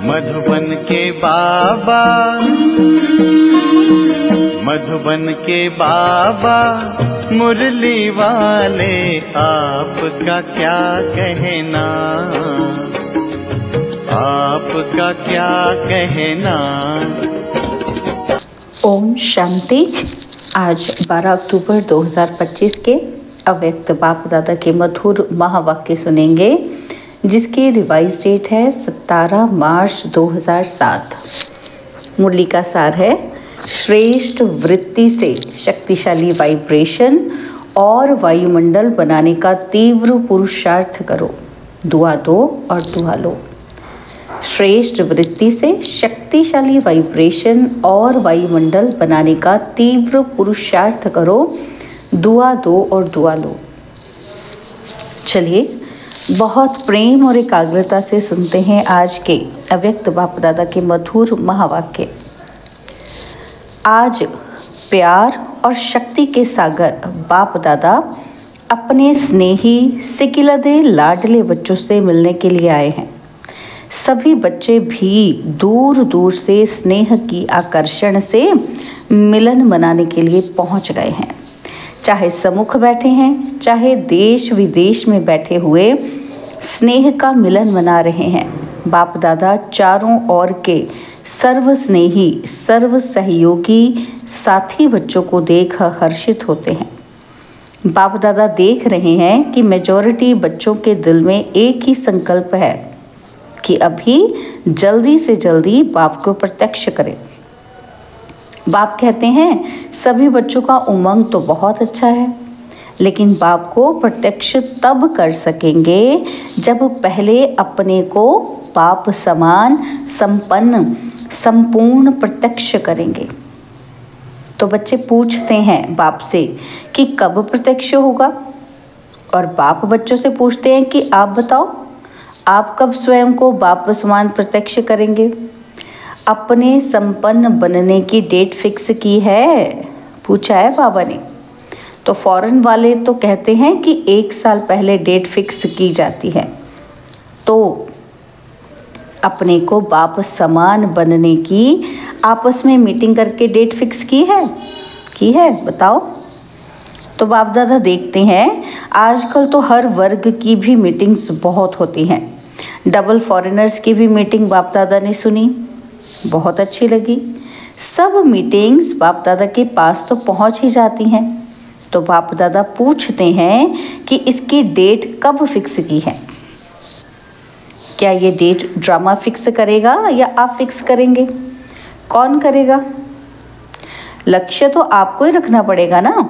मधुबन के बाबा, मधुबन के बाबा मुरली वाले, आपका क्या कहना, आपका क्या कहना। ओम शांति। आज 12 अक्टूबर 2025 के अव्यक्त बाप दादा के मधुर महावाक्य सुनेंगे, जिसकी रिवाइज डेट है 17 मार्च 2007। मुरली का सार है, श्रेष्ठ वृत्ति से शक्तिशाली वाइब्रेशन और वायुमंडल बनाने का तीव्र पुरुषार्थ करो, दुआ दो और दुआ लो। श्रेष्ठ वृत्ति से शक्तिशाली वाइब्रेशन और वायुमंडल बनाने का तीव्र पुरुषार्थ करो, दुआ दो और दुआ लो। चलिए बहुत प्रेम और एकाग्रता से सुनते हैं आज के अव्यक्त बाप दादा के मधुर महावाक्य। आज प्यार और शक्ति के सागर बाप दादा अपने स्नेही सिकिलदे लाडले बच्चों से मिलने के लिए आए हैं। सभी बच्चे भी दूर दूर से स्नेह की आकर्षण से मिलन मनाने के लिए पहुंच गए हैं। चाहे सम्मुख बैठे हैं, चाहे देश विदेश में बैठे हुए स्नेह का मिलन मना रहे हैं। बाप दादा चारों ओर के सर्व स्नेही, सर्व सहयोगी साथी बच्चों को देख हर्षित होते हैं। बाप दादा देख रहे हैं कि मेजॉरिटी बच्चों के दिल में एक ही संकल्प है कि अभी जल्दी से जल्दी बाप को प्रत्यक्ष करें। बाप कहते हैं सभी बच्चों का उमंग तो बहुत अच्छा है, लेकिन बाप को प्रत्यक्ष तब कर सकेंगे जब पहले अपने को बाप समान संपन्न संपूर्ण प्रत्यक्ष करेंगे। तो बच्चे पूछते हैं बाप से कि कब प्रत्यक्ष होगा, और बाप बच्चों से पूछते हैं कि आप बताओ, आप कब स्वयं को बाप समान प्रत्यक्ष करेंगे। अपने संपन्न बनने की डेट फिक्स की है, पूछा है बाबा ने। तो फॉरेन वाले तो कहते हैं कि 1 साल पहले डेट फिक्स की जाती है। तो अपने को बाप समान बनने की आपस में मीटिंग करके डेट फिक्स की है बताओ। तो बाप दादा देखते हैं आजकल तो हर वर्ग की भी मीटिंग्स बहुत होती हैं। डबल फॉरेनर्स की भी मीटिंग बाप दादा ने सुनी, बहुत अच्छी लगी। सब मीटिंग्स बाप दादा के पास तो पहुंच ही जाती हैं। तो बाप दादा पूछते हैं कि इसकी डेट कब फिक्स की है। क्या ये डेट ड्रामा फिक्स करेगा या आप फिक्स करेंगे? कौन करेगा? लक्ष्य तो आपको ही रखना पड़ेगा ना,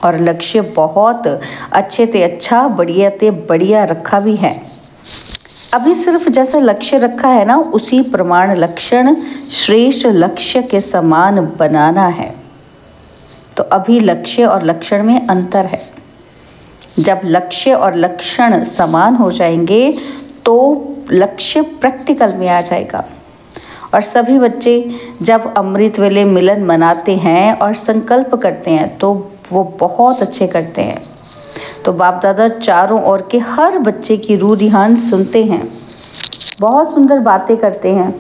और लक्ष्य बहुत अच्छे ते अच्छा, बढ़िया ते बढ़िया रखा भी है। अभी सिर्फ जैसा लक्ष्य रखा है ना, उसी प्रमाण लक्षण श्रेष्ठ लक्ष्य के समान बनाना है। तो अभी लक्ष्य और लक्षण में अंतर है। जब लक्ष्य और लक्षण समान हो जाएंगे तो लक्ष्य प्रैक्टिकल में आ जाएगा। और सभी बच्चे जब अमृत वेले मिलन मनाते हैं और संकल्प करते हैं तो वो बहुत अच्छे करते हैं। तो बाप दादा चारों ओर के हर बच्चे की रूढ़िहान सुनते हैं, बहुत सुंदर बातें करते हैं,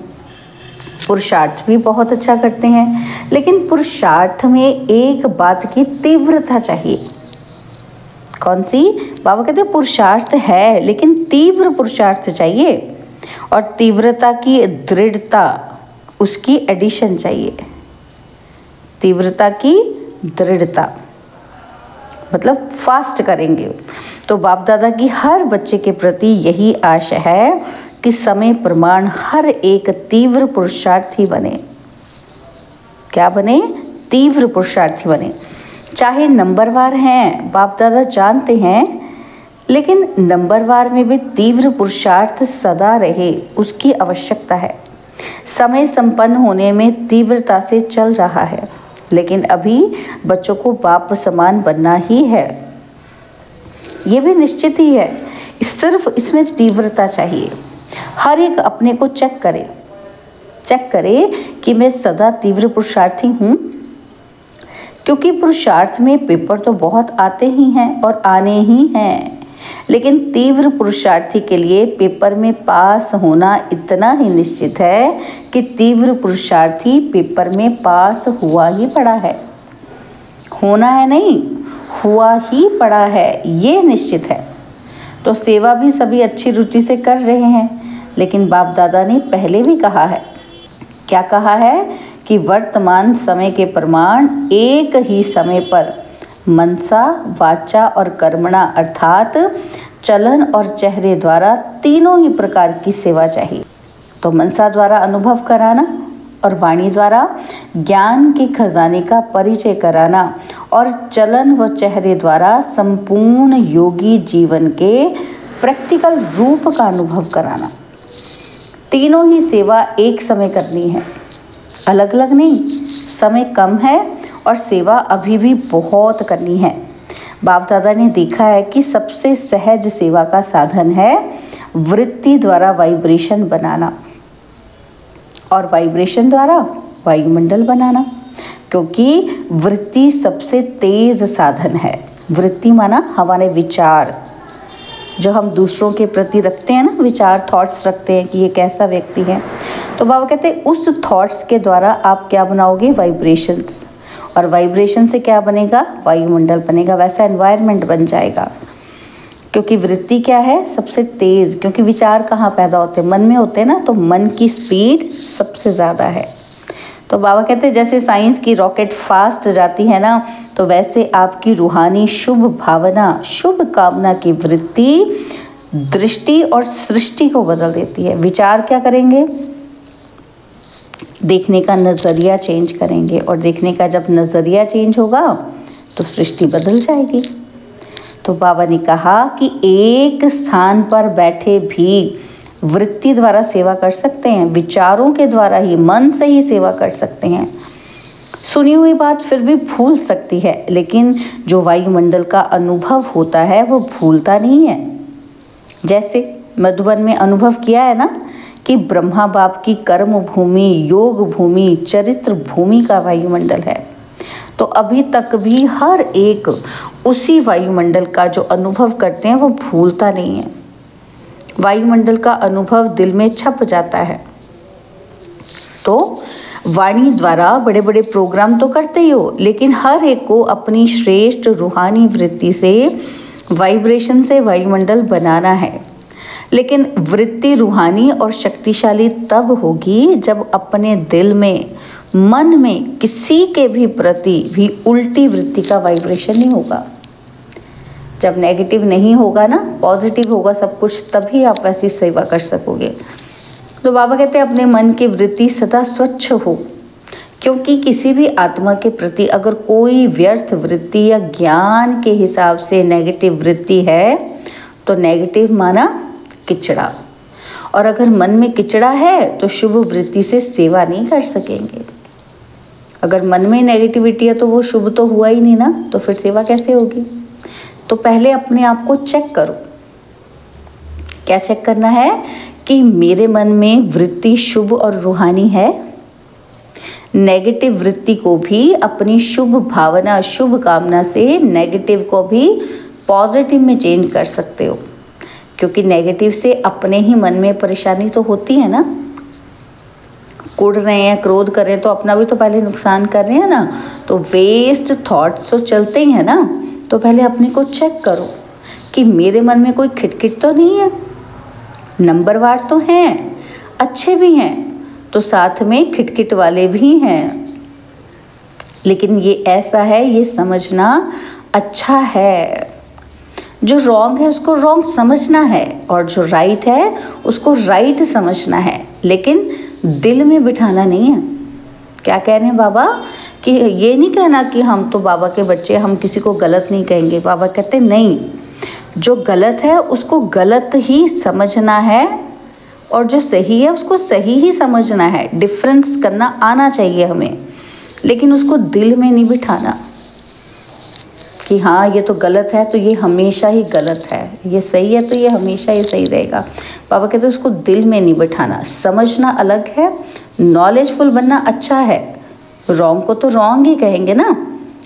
पुरुषार्थ भी बहुत अच्छा करते हैं। लेकिन पुरुषार्थ में एक बात की तीव्रता चाहिए। कौन सी? बाबा कहते हैं पुरुषार्थ है, लेकिन तीव्र पुरुषार्थ चाहिए, और तीव्रता की दृढ़ता, उसकी एडिशन चाहिए। तीव्रता की दृढ़ता मतलब फास्ट करेंगे। तो बाप दादा की हर बच्चे के प्रति यही आशा है कि समय प्रमाण हर एक तीव्र पुरुषार्थी बने। क्या बने? तीव्र पुरुषार्थी बने। चाहे नंबरवार हैं, बाप दादा जानते हैं, लेकिन नंबरवार में भी तीव्र पुरुषार्थ सदा रहे, उसकी आवश्यकता है। समय संपन्न होने में तीव्रता से चल रहा है, लेकिन अभी बच्चों को बाप समान बनना ही है, ये भी निश्चित ही है। सिर्फ इसमें तीव्रता चाहिए। हर एक अपने को चेक करे कि मैं सदा तीव्र पुरुषार्थी हूँ, क्योंकि पुरुषार्थ में पेपर तो बहुत आते ही हैं और आने ही हैं। लेकिन तीव्र पुरुषार्थी के लिए पेपर में पास होना इतना ही निश्चित है कि तीव्र पुरुषार्थी पेपर में पास हुआ ही पड़ा है। होना है नहीं, हुआ ही पड़ा है, ये निश्चित है। तो सेवा भी सभी अच्छी रुचि से कर रहे हैं, लेकिन बाप दादा ने पहले भी कहा है, क्या कहा है कि वर्तमान समय के प्रमाण एक ही समय पर मनसा, वाचा और कर्मणा अर्थात चलन और चेहरे द्वारा तीनों ही प्रकार की सेवा चाहिए। तो मनसा द्वारा अनुभव कराना और वाणी द्वारा ज्ञान के खजाने का परिचय कराना और चलन व चेहरे द्वारा संपूर्ण योगी जीवन के प्रैक्टिकल रूप का अनुभव कराना। तीनों ही सेवा एक समय करनी है, अलग अलग नहीं। समय कम है और सेवा अभी भी बहुत करनी है। बाप दादा ने देखा है कि सबसे सहज सेवा का साधन है वृत्ति द्वारा वाइब्रेशन बनाना और वाइब्रेशन द्वारा वायुमंडल बनाना, क्योंकि वृत्ति सबसे तेज साधन है। वृत्ति माना हमारे विचार, जो हम दूसरों के प्रति रखते हैं ना, विचार, थॉट्स रखते हैं कि ये कैसा व्यक्ति है। तो बाबा कहते हैं उस थॉट्स के द्वारा आप क्या बनाओगे, वाइब्रेशंस, और वाइब्रेशन से क्या बनेगा, वायुमंडल बनेगा। वैसा एनवायरनमेंट बन जाएगा, क्योंकि वृत्ति क्या है, सबसे तेज। क्योंकि विचार कहाँ पैदा होते हैं, मन में होते हैं ना, तो मन की स्पीड सबसे ज़्यादा है। तो बाबा कहते हैं जैसे साइंस की रॉकेट फास्ट जाती है ना, तो वैसे आपकी रूहानी शुभ भावना, शुभ कामना की वृत्ति दृष्टि और सृष्टि को बदल देती है। विचार क्या करेंगे, देखने का नज़रिया चेंज करेंगे, और देखने का जब नज़रिया चेंज होगा तो सृष्टि बदल जाएगी। तो बाबा ने कहा कि एक स्थान पर बैठे भी वृत्ति द्वारा सेवा कर सकते हैं, विचारों के द्वारा ही, मन से ही सेवा कर सकते हैं। सुनी हुई बात फिर भी भूल सकती है, लेकिन जो वायुमंडल का अनुभव होता है वो भूलता नहीं है। जैसे मधुबन में अनुभव किया है ना कि ब्रह्मा बाप की कर्म भूमि, योग भूमि, चरित्र भूमि का वायुमंडल है। तो अभी तक भी हर एक उसी वायुमंडल का जो अनुभव करते हैं वो भूलता नहीं है। वायुमंडल का अनुभव दिल में छप जाता है। तो वाणी द्वारा बड़े बड़े प्रोग्राम तो करते ही हो, लेकिन हर एक को अपनी श्रेष्ठ रूहानी वृत्ति से, वाइब्रेशन से वायुमंडल बनाना है। लेकिन वृत्ति रूहानी और शक्तिशाली तब होगी जब अपने दिल में, मन में किसी के भी प्रति भी उल्टी वृत्ति का वाइब्रेशन नहीं होगा। जब नेगेटिव नहीं होगा ना, पॉजिटिव होगा सब कुछ, तभी आप वैसी सेवा कर सकोगे। तो बाबा कहते हैं अपने मन की वृत्ति सदा स्वच्छ हो, क्योंकि किसी भी आत्मा के प्रति अगर कोई व्यर्थ वृत्ति या ज्ञान के हिसाब से नेगेटिव वृत्ति है तो नेगेटिव माना किचड़ा, और अगर मन में किचड़ा है तो शुभ वृत्ति से सेवा नहीं कर सकेंगे। अगर मन में नेगेटिविटी है तो वो शुभ तो हुआ ही नहीं ना, तो फिर सेवा कैसे होगी। तो पहले अपने आप को चेक करो। क्या चेक करना है कि मेरे मन में वृत्ति शुभ और रूहानी है। नेगेटिव वृत्ति को भी अपनी शुभ भावना, शुभ कामना से नेगेटिव को भी पॉजिटिव में चेंज कर सकते हो, क्योंकि नेगेटिव से अपने ही मन में परेशानी तो होती है ना। कुड़ रहे हैं, क्रोध कर रहे हैं, तो अपना भी तो पहले नुकसान कर रहे हैं ना। तो वेस्ट थॉट्स तो चलते ही हैं ना। तो पहले अपने को चेक करो कि मेरे मन में कोई खिटखिट तो नहीं है। नंबरवार तो हैं, अच्छे भी हैं, तो साथ में खिटखिट वाले भी हैं, लेकिन ये ऐसा है, ये समझना अच्छा है। जो रॉन्ग है उसको रॉन्ग समझना है, और जो राइट है उसको राइट समझना है, लेकिन दिल में बिठाना नहीं है। क्या कह रहे हैं बाबा कि ये नहीं कहना कि हम तो बाबा के बच्चे, हम किसी को गलत नहीं कहेंगे। बाबा कहते नहीं, जो गलत है उसको गलत ही समझना है, और जो सही है उसको सही ही समझना है। डिफरेंस करना आना चाहिए हमें, लेकिन उसको दिल में नहीं बिठाना कि हाँ ये तो गलत है तो ये हमेशा ही गलत है, ये सही है तो ये हमेशा ही सही रहेगा। बाबा कहते हैं उसको दिल में नहीं बिठाना। समझना अलग है, नॉलेजफुल बनना अच्छा है, रॉन्ग को तो रॉन्ग ही कहेंगे ना।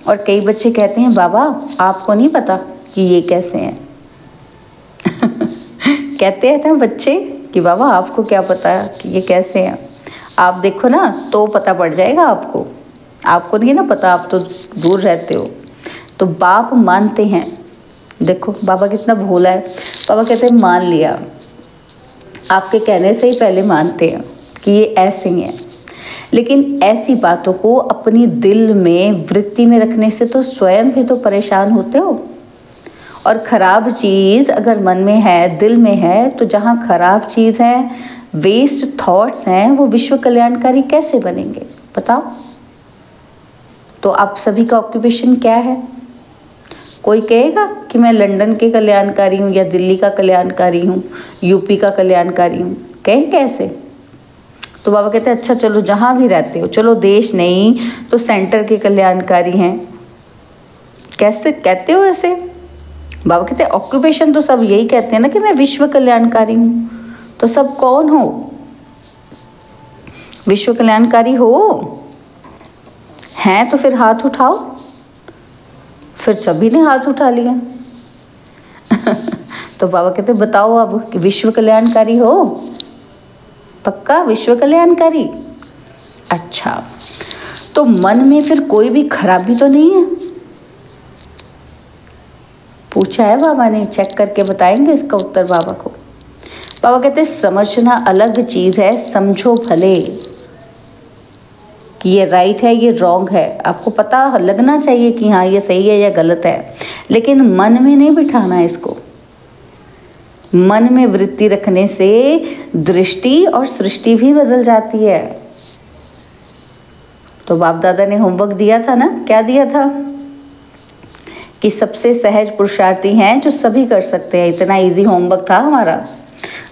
और कई बच्चे कहते हैं बाबा आपको नहीं पता कि ये कैसे हैं, कहते हैं ना बच्चे कि बाबा आपको क्या पता कि ये कैसे हैं, आप देखो ना तो पता पड़ जाएगा आपको, आपको नहीं ना पता, आप तो दूर रहते हो। तो बाप मानते हैं, देखो बाबा कितना भोला है। बाबा कहते हैं मान लिया, आपके कहने से ही पहले मानते हैं कि ये ऐसे ही है। लेकिन ऐसी बातों को अपनी दिल में वृत्ति में रखने से तो स्वयं भी तो परेशान होते हो। और खराब चीज़ अगर मन में है, दिल में है, तो जहाँ खराब चीज़ है, वेस्ट थॉट्स हैं, वो विश्व कल्याणकारी कैसे बनेंगे बताओ। तो आप सभी का ऑक्यूपेशन क्या है? कोई कहेगा कि मैं लंदन के कल्याणकारी हूँ या दिल्ली का कल्याणकारी हूँ, यूपी का कल्याणकारी हूँ, कहें कैसे? तो बाबा कहते हैं अच्छा चलो जहाँ भी रहते हो, चलो देश नहीं तो सेंटर के कल्याणकारी हैं, कैसे कहते हो ऐसे? बाबा कहते हैं ऑक्यूपेशन तो सब यही कहते हैं ना कि मैं विश्व कल्याणकारी हूँ, तो सब कौन हो? विश्व कल्याणकारी हो हैं तो फिर हाथ उठाओ। फिर सभी ने हाथ उठा लिया। तो बाबा कहते बताओ अब कि विश्व कल्याणकारी हो? पक्का विश्व कल्याणकारी? अच्छा, तो मन में फिर कोई भी खराबी तो नहीं है? पूछा है बाबा ने, चेक करके बताएंगे इसका उत्तर बाबा को। बाबा कहते समझना अलग चीज़ है, समझो भले कि ये राइट है ये रॉन्ग है, आपको पता लगना चाहिए कि हाँ ये सही है या गलत है, लेकिन मन में नहीं बिठाना है इसको। मन में वृत्ति रखने से दृष्टि और सृष्टि भी बदल जाती है। तो बाप दादा ने होमवर्क दिया था ना, क्या दिया था कि सबसे सहज पुरुषार्थी हैं जो सभी कर सकते हैं। इतना इजी होमवर्क था हमारा।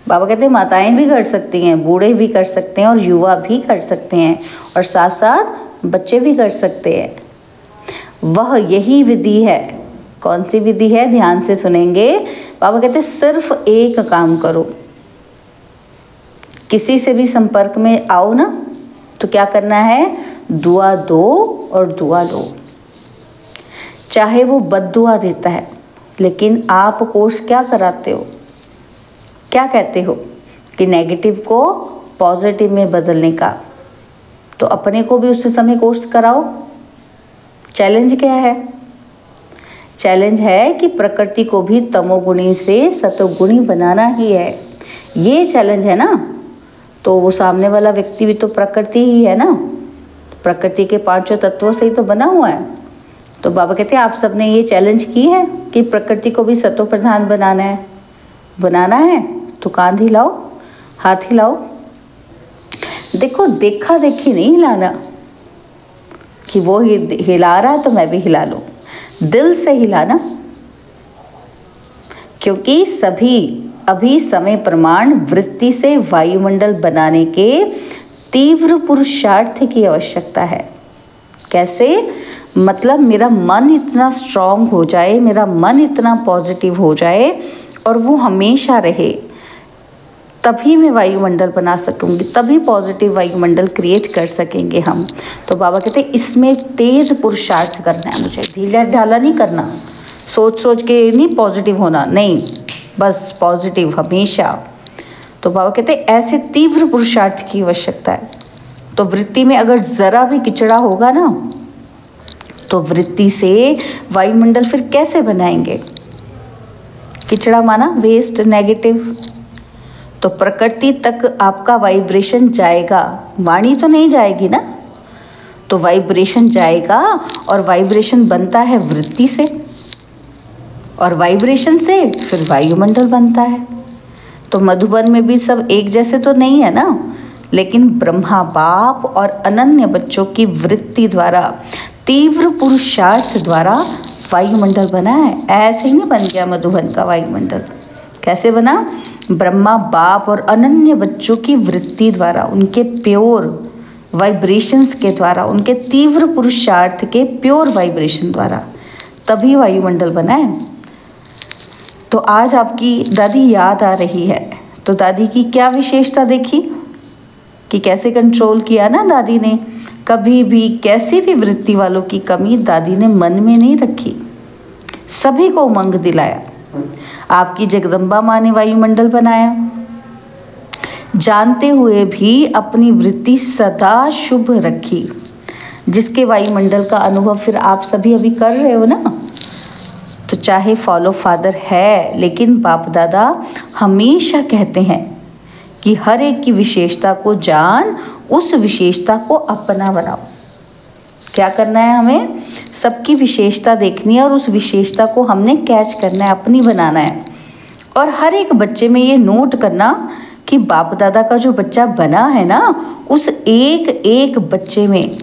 बाबा कहते हैं माताएं भी कर सकती हैं, बूढ़े भी कर सकते हैं और युवा भी कर सकते हैं, और साथ साथ बच्चे भी कर सकते हैं। वह यही विधि है। कौन सी विधि है? ध्यान से सुनेंगे। बाबा कहते हैं सिर्फ एक काम करो, किसी से भी संपर्क में आओ ना तो क्या करना है? दुआ दो और दुआ लो। चाहे वो बद्दुआ देता है, लेकिन आप कोर्स क्या कराते हो? क्या कहते हो कि नेगेटिव को पॉजिटिव में बदलने का। तो अपने को भी उस समय कोर्स कराओ। चैलेंज क्या है? चैलेंज है कि प्रकृति को भी तमोगुणी से सतोगुणी बनाना ही है। ये चैलेंज है ना। तो वो सामने वाला व्यक्ति भी तो प्रकृति ही है ना, प्रकृति के पांचों तत्वों से ही तो बना हुआ है। तो बाबा कहते हैं आप सबने ये चैलेंज की है कि प्रकृति को भी सतो प्रधान बनाना है। बनाना है तो कांध हिलाओ, हाथ हिलाओ। देखो देखा देखी नहीं हिलाना कि वो हिला रहा है तो मैं भी हिला लूं। दिल से हिलाना, क्योंकि सभी अभी समय प्रमाण वृत्ति से वायुमंडल बनाने के तीव्र पुरुषार्थ की आवश्यकता है। कैसे? मतलब मेरा मन इतना स्ट्रांग हो जाए, मेरा मन इतना पॉजिटिव हो जाए और वो हमेशा रहे, तभी मैं वायुमंडल बना सकूंगी, तभी पॉजिटिव वायुमंडल क्रिएट कर सकेंगे हम। तो बाबा कहते हैं इसमें तेज पुरुषार्थ करना है मुझे, ढीला ढाला नहीं करना, सोच सोच के नहीं पॉजिटिव होना, नहीं, बस पॉजिटिव हमेशा। तो बाबा कहते हैं ऐसे तीव्र पुरुषार्थ की आवश्यकता है। तो वृत्ति में अगर ज़रा भी किचड़ा होगा ना, तो वृत्ति से वायुमंडल फिर कैसे बनाएंगे? किचड़ा माना वेस्ट, नेगेटिव। तो प्रकृति तक आपका वाइब्रेशन जाएगा, वाणी तो नहीं जाएगी ना। तो वाइब्रेशन जाएगा और वाइब्रेशन बनता है वृत्ति से, और वाइब्रेशन से फिर वायुमंडल बनता है। तो मधुबन में भी सब एक जैसे तो नहीं है ना, लेकिन ब्रह्मा बाप और अनन्य बच्चों की वृत्ति द्वारा, तीव्र पुरुषार्थ द्वारा वायुमंडल बना है। ऐसे ही नहीं बन गया मधुबन का वायुमंडल। कैसे बना? ब्रह्मा बाप और अनन्य बच्चों की वृत्ति द्वारा, उनके प्योर वाइब्रेशंस के द्वारा, उनके तीव्र पुरुषार्थ के प्योर वाइब्रेशन द्वारा, तभी वायुमंडल बना है। तो आज आपकी दादी याद आ रही है, तो दादी की क्या विशेषता देखी कि कैसे कंट्रोल किया ना दादी ने। कभी भी कैसी भी वृत्ति वालों की कमी दादी ने मन में नहीं रखी, सभी को उमंग दिलाया। आपकी जगदम्बा माँ ने वायुमंडल बनाया। जानते हुए भी अपनी वृत्ति सदा शुभ रखी, जिसके वायुमंडल का अनुभव फिर आप सभी अभी कर रहे हो ना। तो चाहे फॉलो फादर है, लेकिन बाप दादा हमेशा कहते हैं कि हर एक की विशेषता को जान, उस विशेषता को अपना बनाओ। क्या करना है हमें? सबकी विशेषता देखनी है और उस विशेषता को हमने कैच करना है, अपनी बनाना है। और हर एक बच्चे में ये नोट करना कि बाप दादा का जो बच्चा बना है ना, उस एक एक बच्चे में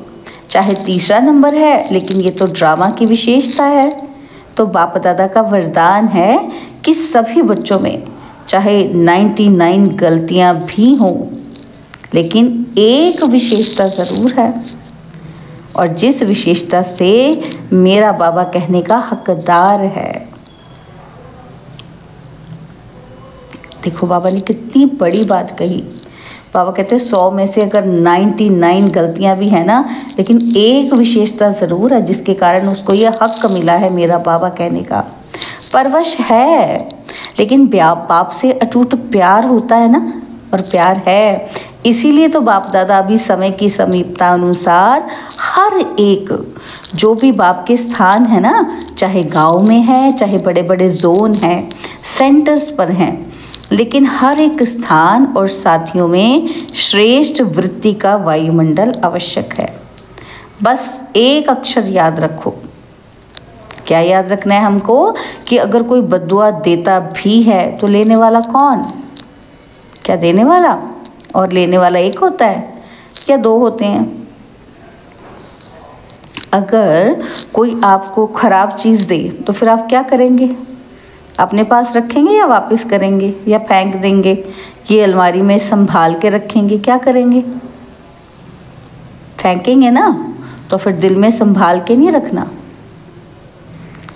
चाहे तीसरा नंबर है, लेकिन ये तो ड्रामा की विशेषता है। तो बाप दादा का वरदान है कि सभी बच्चों में चाहे 99 गलतियां भी हों, लेकिन एक विशेषता ज़रूर है, और जिस विशेषता से मेरा बाबा कहने का हकदार है। देखो बाबा ने कितनी बड़ी बात कही। बाबा कहते हैं 100 में से अगर 99 गलतियां भी है ना, लेकिन एक विशेषता ज़रूर है जिसके कारण उसको ये हक मिला है मेरा बाबा कहने का। परवश है, लेकिन बाप से अटूट प्यार होता है ना, और प्यार है, इसीलिए तो बाप दादा अभी समय की समीपता अनुसार हर एक जो भी बाप के स्थान है ना, चाहे गांव में है, चाहे बड़े बड़े जोन हैं, सेंटर्स पर हैं, लेकिन हर एक स्थान और साथियों में श्रेष्ठ वृत्ति का वायुमंडल आवश्यक है। बस एक अक्षर याद रखो। क्या याद रखना है हमको? कि अगर कोई बद्दुआ देता भी है तो लेने वाला कौन? क्या देने वाला और लेने वाला एक होता है या दो होते हैं? अगर कोई आपको खराब चीज़ दे तो फिर आप क्या करेंगे? अपने पास रखेंगे या वापस करेंगे या फेंक देंगे? ये अलमारी में संभाल के रखेंगे? क्या करेंगे? फेंकेंगे ना। तो फिर दिल में संभाल के नहीं रखना,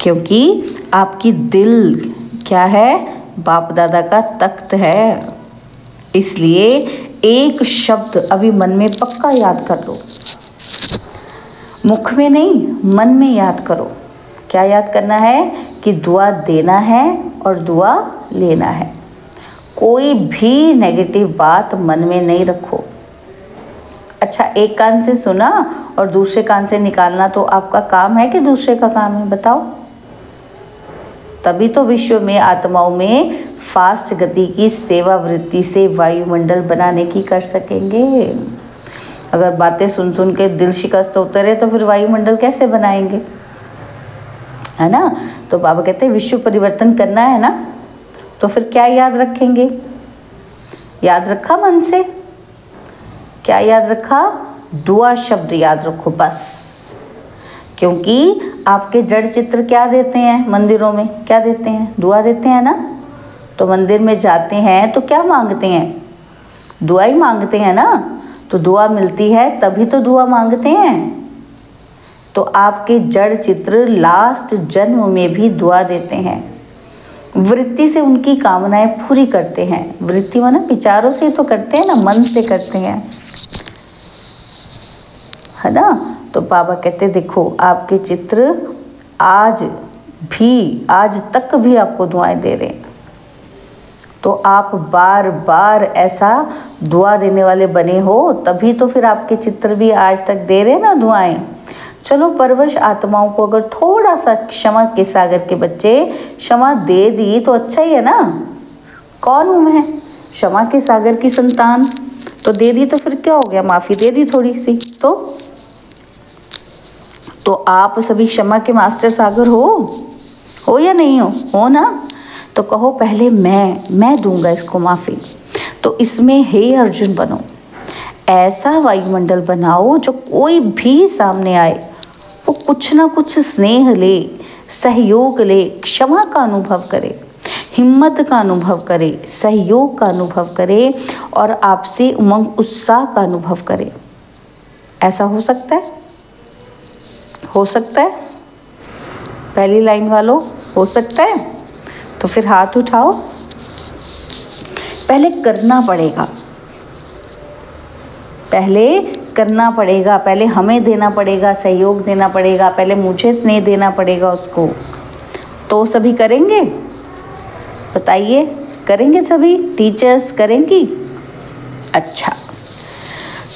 क्योंकि आपकी दिल क्या है? बाप दादा का तख्त है। इसलिए एक शब्द अभी मन में पक्का याद कर लो, मुख में नहीं, मन में याद करो। क्या याद करना है? कि दुआ देना है और दुआ लेना है। कोई भी नेगेटिव बात मन में नहीं रखो। अच्छा, एक कान से सुना और दूसरे कान से निकालना तो आपका काम है कि दूसरे का काम है? बताओ। तभी तो विश्व में आत्माओं में फास्ट गति की सेवा वृत्ति से वायुमंडल बनाने की कर सकेंगे। अगर बातें सुन सुन के दिल शिकस्त होते रहे तो फिर वायुमंडल कैसे बनाएंगे? है ना। तो बाबा कहते हैं विश्व परिवर्तन करना है ना, तो फिर क्या याद रखेंगे? याद रखा मन से? क्या याद रखा? दुआ शब्द याद रखो बस। क्योंकि आपके जड़ चित्र क्या देते हैं मंदिरों में? क्या देते हैं? दुआ देते हैं ना। तो मंदिर में जाते हैं तो क्या मांगते हैं? दुआ ही मांगते हैं ना। तो दुआ मिलती है तभी तो दुआ मांगते हैं। तो आपके जड़ चित्र लास्ट जन्म में भी दुआ देते हैं, वृत्ति से उनकी कामनाएं पूरी करते हैं। वृत्ति माना विचारों से तो करते हैं ना, मन से करते हैं, है ना। तो बाबा कहते देखो आपके चित्र आज तक भी आपको दुआएं दे रहे हैं। तो आप बार बार ऐसा दुआ देने वाले बने हो, तभी तो फिर आपके चित्र भी आज तक दे रहे हैं ना दुआएं। चलो, परवश आत्माओं को अगर थोड़ा सा क्षमा के सागर के बच्चे क्षमा दे दी तो अच्छा ही है ना। कौन हूँ मैं? क्षमा के सागर की संतान। तो दे दी तो फिर क्या हो गया? माफ़ी दे दी थोड़ी सी तो आप सभी क्षमा के मास्टर सागर हो या नहीं हो ना। तो कहो पहले मैं दूंगा इसको माफ़ी। तो इसमें हे अर्जुन बनो, ऐसा वायुमंडल बनाओ जो कोई भी सामने आए वो कुछ ना कुछ स्नेह ले, सहयोग ले, क्षमा का अनुभव करे, हिम्मत का अनुभव करे, सहयोग का अनुभव करे और आपसे उमंग उत्साह का अनुभव करे। ऐसा हो सकता है? हो सकता है? पहली लाइन वालों, हो सकता है? तो फिर हाथ उठाओ। पहले करना पड़ेगा, पहले हमें देना पड़ेगा, सहयोग देना पड़ेगा, पहले मुझे स्नेह देना पड़ेगा उसको। तो सभी करेंगे? बताइए, करेंगे सभी टीचर्स, करेंगी? अच्छा,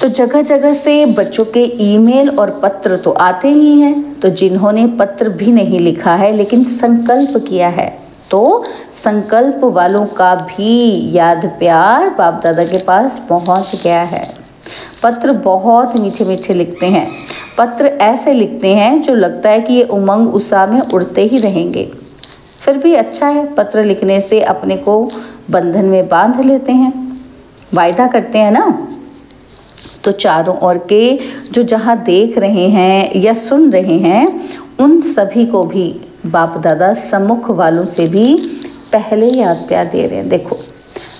तो जगह जगह से बच्चों के ईमेल और पत्र तो आते ही हैं। तो जिन्होंने पत्र भी नहीं लिखा है लेकिन संकल्प किया है, तो संकल्प वालों का भी याद प्यार बाप दादा के पास पहुंच गया है। पत्र बहुत मीठे मीठे लिखते हैं। पत्र ऐसे लिखते हैं जो लगता है कि ये उमंग उत्साह में उड़ते ही रहेंगे। फिर भी अच्छा है, पत्र लिखने से अपने को बंधन में बांध लेते हैं, वायदा करते हैं ना। तो चारों ओर के जो जहाँ देख रहे हैं या सुन रहे हैं, उन सभी को भी बाप दादा सम्मुख वालों से भी पहले याद प्यार दे रहे हैं। देखो,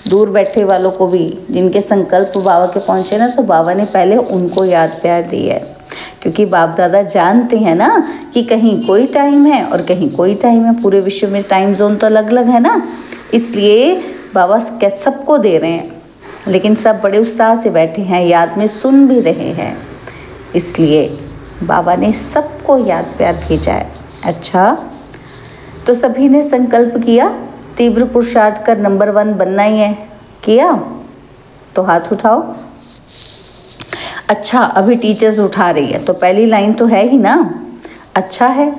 दूर बैठे वालों को भी, जिनके संकल्प बाबा के पहुँचे ना, तो बाबा ने पहले उनको याद प्यार दिया है। क्योंकि बाप दादा जानते हैं ना कि कहीं कोई टाइम है और कहीं कोई टाइम है। पूरे विश्व में टाइम जोन तो अलग अलग है ना, इसलिए बाबा सबको दे रहे हैं। लेकिन सब बड़े उत्साह से बैठे हैं, याद में सुन भी रहे हैं, इसलिए बाबा ने सबको याद प्यार भेजा है। अच्छा, तो सभी ने संकल्प किया तीव्र पुरुषार्थ कर नंबर 1 बनना ही है। किया तो हाथ उठाओ। अच्छा, अभी टीचर्स उठा रही है, तो पहली लाइन तो है ही ना। अच्छा है,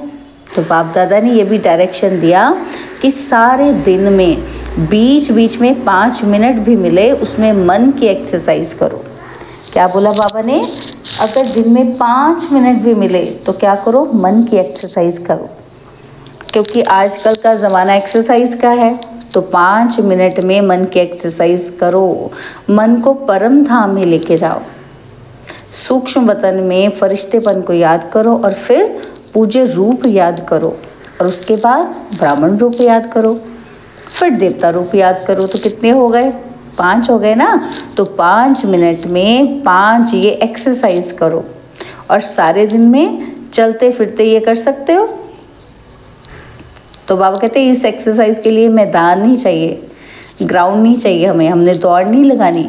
तो बाप दादा ने ये भी डायरेक्शन दिया कि सारे दिन में बीच बीच में 5 मिनट भी मिले, उसमें मन की एक्सरसाइज करो। क्या बोला बाबा ने? अगर दिन में 5 मिनट भी मिले तो क्या करो? मन की एक्सरसाइज करो। क्योंकि आजकल का ज़माना एक्सरसाइज का है, तो 5 मिनट में मन की एक्सरसाइज करो। मन को परम धाम में लेके जाओ, सूक्ष्म वतन में फरिश्तेपन को याद करो, और फिर पूज्य रूप याद करो, और उसके बाद ब्राह्मण रूप याद करो, फिर देवता रूप याद करो। तो कितने हो गए? 5 हो गए ना। तो 5 मिनट में 5 ये एक्सरसाइज करो, और सारे दिन में चलते फिरते ये कर सकते हो। तो बाबा कहते हैं इस एक्सरसाइज के लिए मैदान नहीं चाहिए, ग्राउंड नहीं चाहिए हमें, हमने दौड़ नहीं लगानी,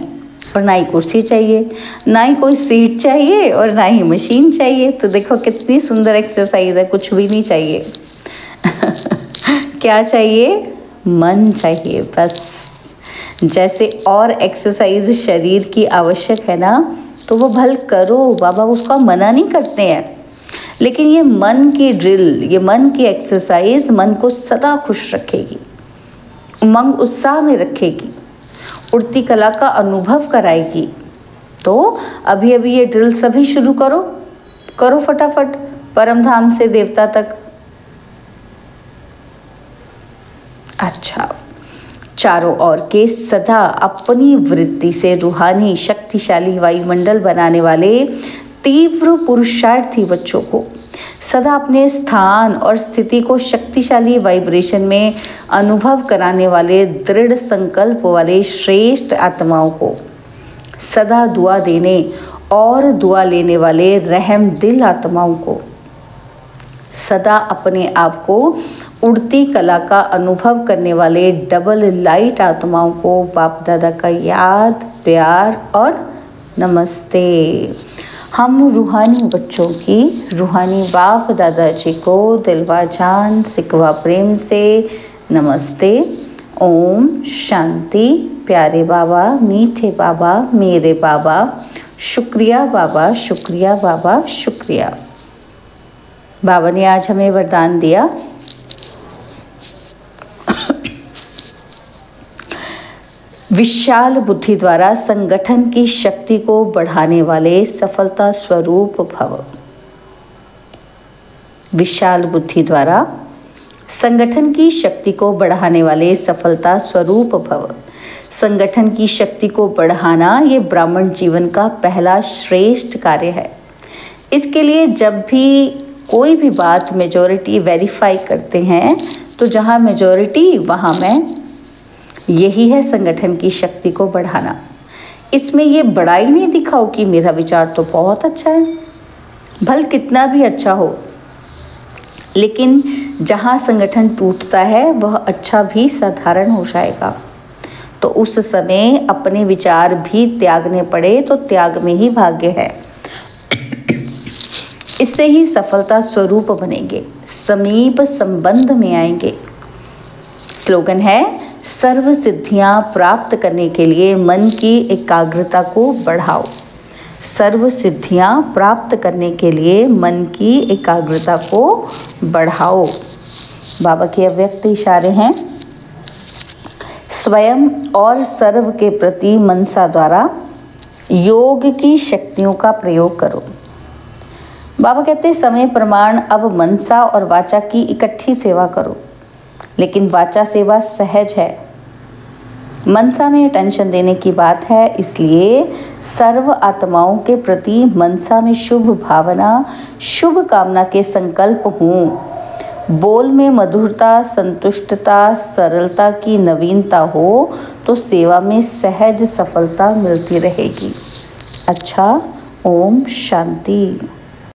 और ना ही कुर्सी चाहिए, ना ही कोई सीट चाहिए, और ना ही मशीन चाहिए। तो देखो कितनी सुंदर एक्सरसाइज है, कुछ भी नहीं चाहिए। क्या चाहिए? मन चाहिए बस। जैसे और एक्सरसाइज शरीर की आवश्यक है ना, तो वो भल करो, बाबा उसका मना नहीं करते हैं। लेकिन ये मन की ड्रिल, ये मन की एक्सरसाइज मन को सदा खुश रखेगी, उमंग उत्साह में रखेगी, उड़ती कला का अनुभव कराएगी। तो अभी अभी ये ड्रिल सभी शुरू करो, करो फटाफट, परम धाम से देवता तक। अच्छा, चारों ओर के सदा अपनी वृत्ति से रूहानी शक्तिशाली वायुमंडल बनाने वाले तीव्र पुरुषार्थी बच्चों को, सदा अपने स्थान और स्थिति को शक्तिशाली वाइब्रेशन में अनुभव कराने वाले दृढ़ संकल्प वाले श्रेष्ठ आत्माओं को, सदा दुआ देने और दुआ लेने वाले रहम दिल आत्माओं को, सदा अपने आप को उड़ती कला का अनुभव करने वाले डबल लाइट आत्माओं को बाप दादा का याद प्यार और नमस्ते। हम रूहानी बच्चों की रूहानी बाप दादाजी को दिलवा जान सिकवा प्रेम से नमस्ते। ओम शांति। प्यारे बाबा, मीठे बाबा, मेरे बाबा, शुक्रिया बाबा, शुक्रिया बाबा, शुक्रिया। बाबा ने आज हमें वरदान दिया, विशाल बुद्धि द्वारा संगठन की शक्ति को बढ़ाने वाले सफलता स्वरूप भव। विशाल बुद्धि द्वारा संगठन की शक्ति को बढ़ाने वाले सफलता स्वरूप भव। संगठन की शक्ति को बढ़ाना ये ब्राह्मण जीवन का पहला श्रेष्ठ कार्य है। इसके लिए जब भी कोई भी बात मेजॉरिटी वेरीफाई करते हैं, तो जहाँ मेजॉरिटी वहाँ मैं, यही है संगठन की शक्ति को बढ़ाना। इसमें ये बड़ाई नहीं दिखाओ कि मेरा विचार तो बहुत अच्छा है, भल कितना भी अच्छा हो, लेकिन जहाँ संगठन टूटता है वह अच्छा भी साधारण हो जाएगा। तो उस समय अपने विचार भी त्यागने पड़े तो त्याग में ही भाग्य है। इससे ही सफलता स्वरूप बनेंगे, समीप संबंध में आएंगे। स्लोगन है, सर्व सिद्धियां प्राप्त करने के लिए मन की एकाग्रता को बढ़ाओ। सर्व सिद्धियां प्राप्त करने के लिए मन की एकाग्रता को बढ़ाओ। बाबा के अव्यक्त इशारे हैं। स्वयं और सर्व के प्रति मनसा द्वारा योग की शक्तियों का प्रयोग करो। बाबा कहते हैं समय प्रमाण अब मनसा और वाचा की इकट्ठी सेवा करो, लेकिन वाचा सेवा सहज है, मनसा में टेंशन देने की बात है। इसलिए सर्व आत्माओं के प्रति मनसा में शुभ भावना, शुभ कामना के संकल्प हों। बोल में मधुरता, संतुष्टता, सरलता की नवीनता हो तो सेवा में सहज सफलता मिलती रहेगी। अच्छा, ओम शांति।